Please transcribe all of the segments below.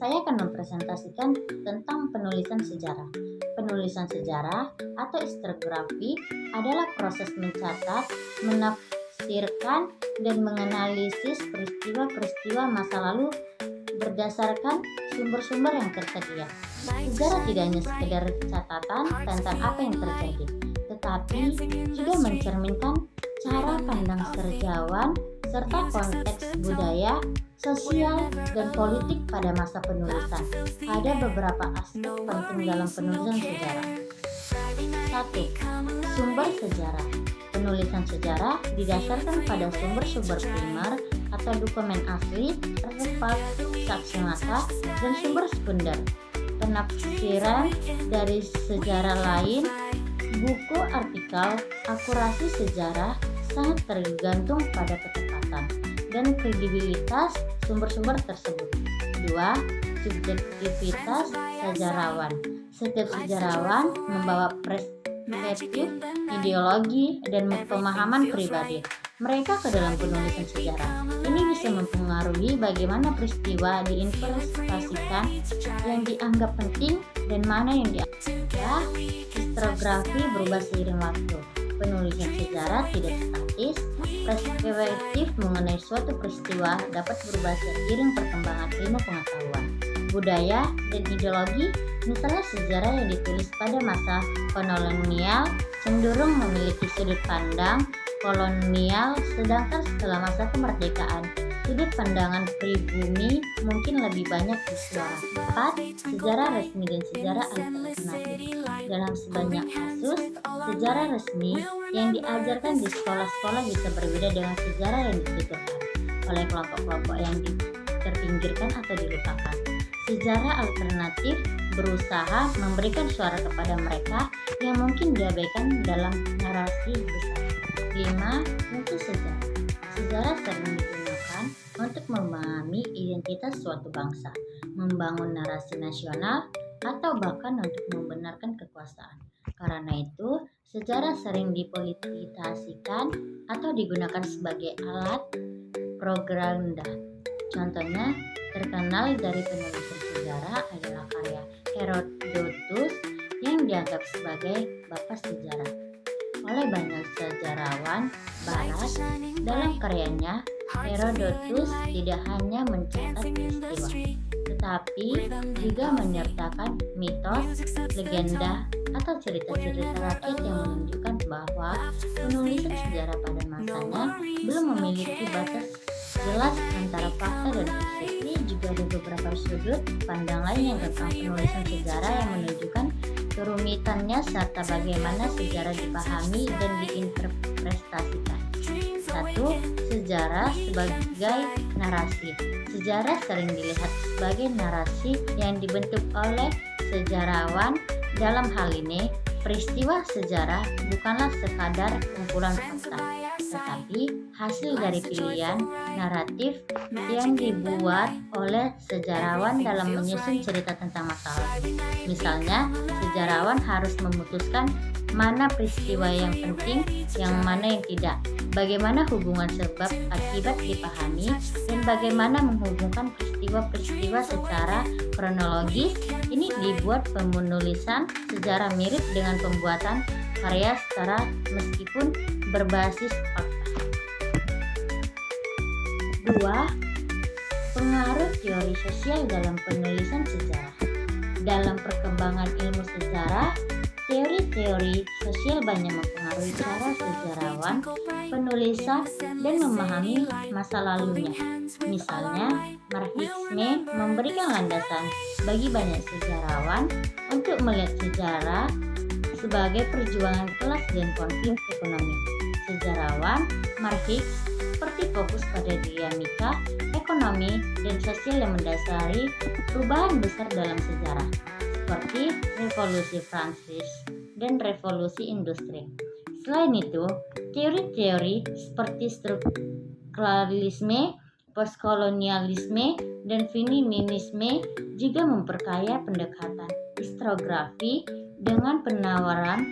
Saya akan mempresentasikan tentang penulisan sejarah. Penulisan sejarah atau historiografi adalah proses mencatat, menafsirkan, dan menganalisis peristiwa-peristiwa masa lalu berdasarkan sumber-sumber yang tersedia. Sejarah tidak hanya sekedar catatan tentang apa yang terjadi, tetapi juga mencerminkan cara pandang sejarawan serta konteks budaya, sosial, dan politik pada masa penulisan. Ada beberapa aspek penting dalam penulisan sejarah. 1. Sumber sejarah. Penulisan sejarah didasarkan pada sumber-sumber primer atau dokumen asli, artefak, saksi mata, dan sumber sekunder. Penafsiran dari sejarah lain, buku, artikel, akurasi sejarah sangat tergantung pada ketepatan dan kredibilitas sumber-sumber tersebut. 2. Subjektivitas sejarawan. Setiap sejarawan membawa perspektif, ideologi, dan pemahaman pribadi mereka ke dalam penulisan sejarah. Ini bisa mempengaruhi bagaimana peristiwa diinterpretasikan, yang dianggap penting, dan mana yang dianggap. Historiografi berubah seiring waktu. Penulisan sejarah tidak statis. Perspektif mengenai suatu peristiwa dapat berubah seiring perkembangan ilmu pengetahuan, budaya, dan ideologi. Misalnya sejarah yang ditulis pada masa kolonial cenderung memiliki sudut pandang kolonial, sedangkan setelah masa kemerdekaan sudut pandangan pribumi mungkin lebih banyak disuarakan. 4. Sejarah resmi dan sejarah alternatif. Dalam sebanyak kasus, sejarah resmi yang diajarkan di sekolah-sekolah bisa berbeda dengan sejarah yang dituturkan oleh kelompok-kelompok yang terpinggirkan atau dilupakan. Sejarah alternatif berusaha memberikan suara kepada mereka yang mungkin diabaikan dalam narasi besar. 5. Kunci sejarah. Sejarah sering digunakan untuk memahami identitas suatu bangsa, membangun narasi nasional, atau bahkan untuk membenarkan kekuasaan. Karena itu, sejarah sering dipolitisasikan atau digunakan sebagai alat propaganda. Contohnya terkenal dari penulisan sejarah adalah karya Herodotus yang dianggap sebagai bapak sejarah oleh banyak sejarawan barat. Dalam karyanya, Herodotus tidak hanya mencatat peristiwa, tetapi juga menyertakan mitos, legenda, atau cerita-cerita rakyat yang menunjukkan bahwa penulisan sejarah pada masanya belum memiliki batas jelas antara fakta dan fiksi. Ini juga ada beberapa sudut pandang lain yang tentang penulisan sejarah yang menunjukkan kerumitannya serta bagaimana sejarah dipahami dan diinterpretasikan. 1. Sejarah sebagai narasi. Sejarah sering dilihat sebagai narasi yang dibentuk oleh sejarawan. Dalam hal ini, peristiwa sejarah bukanlah sekadar kumpulan fakta, tetapi hasil dari pilihan naratif yang dibuat oleh sejarawan dalam menyusun cerita tentang masa lalu. Misalnya, sejarawan harus memutuskan mana peristiwa yang penting, yang mana yang tidak, bagaimana hubungan sebab akibat dipahami, dan bagaimana menghubungkan peristiwa-peristiwa secara kronologis. Ini dibuat penulisan sejarah mirip dengan pembuatan karya secara meskipun berbasis fakta. 2. Pengaruh teori sosial dalam penulisan sejarah. Dalam perkembangan ilmu sejarah, teori-teori sosial banyak mempengaruhi cara sejarawan penulisan dan memahami masa lalunya. Misalnya, Marxisme memberikan landasan bagi banyak sejarawan untuk melihat sejarah sebagai perjuangan kelas dan konflik ekonomi. Sejarawan Marxis seperti fokus pada dinamika ekonomi dan sosial yang mendasari perubahan besar dalam sejarah, seperti Revolusi Prancis dan Revolusi Industri. Selain itu, teori-teori seperti strukturalisme, postkolonialisme, dan feminisme juga memperkaya pendekatan historiografi dengan penawaran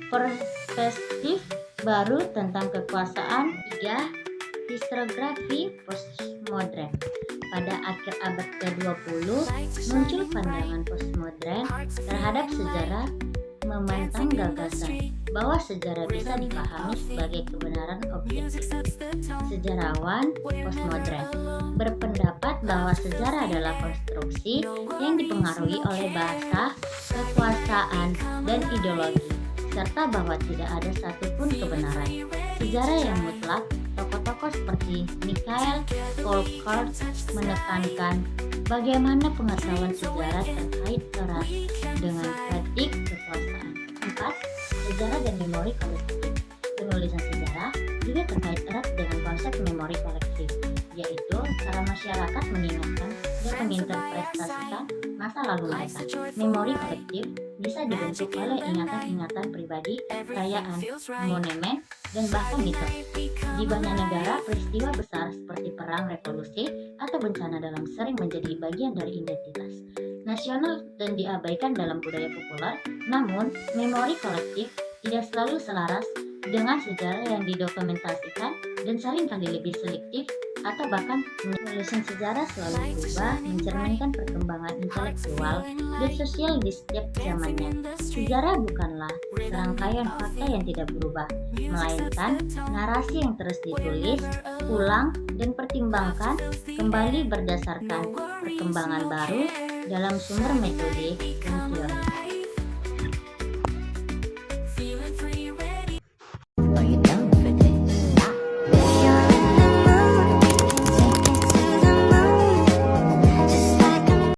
perspektif baru tentang kekuasaan. 3. Historiografi postmodern. pada akhir abad ke-20 muncul pandangan postmodern terhadap sejarah, menentang gagasan bahwa sejarah bisa dipahami sebagai kebenaran objektif. Sejarawan postmodern berpendapat bahwa sejarah adalah konstruksi yang dipengaruhi oleh bahasa, kekuasaan, dan ideologi, serta bahwa tidak ada satupun kebenaran. Sejarah yang mutlak. Tokoh-tokoh seperti Mikhail Foucault menekankan bagaimana pengetahuan sejarah terkait erat dengan kritik kekuasaan. 4. Sejarah dan memori kolektif. Penulisan sejarah juga terkait erat dengan konsep memori kolektif, yaitu cara masyarakat mengingatkan dan menginterpretasikan masa lalu mereka. Memori kolektif bisa dibentuk oleh ingatan-ingatan pribadi, perayaan, monumen, dan bahkan mitos. Di banyak negara, peristiwa besar seperti perang, revolusi, atau bencana dalam sering menjadi bagian dari identitas nasional dan diabaikan dalam budaya populer. Namun, memori kolektif tidak selalu selaras dengan sejarah yang didokumentasikan dan seringkali lebih selektif atau bahkan penulisan sejarah selalu berubah, mencerminkan perkembangan intelektual dan sosial di setiap zamannya. Sejarah bukanlah serangkaian fakta yang tidak berubah, melainkan narasi yang terus ditulis, ulang, dan pertimbangkan kembali berdasarkan perkembangan baru dalam sumber metode dan teori.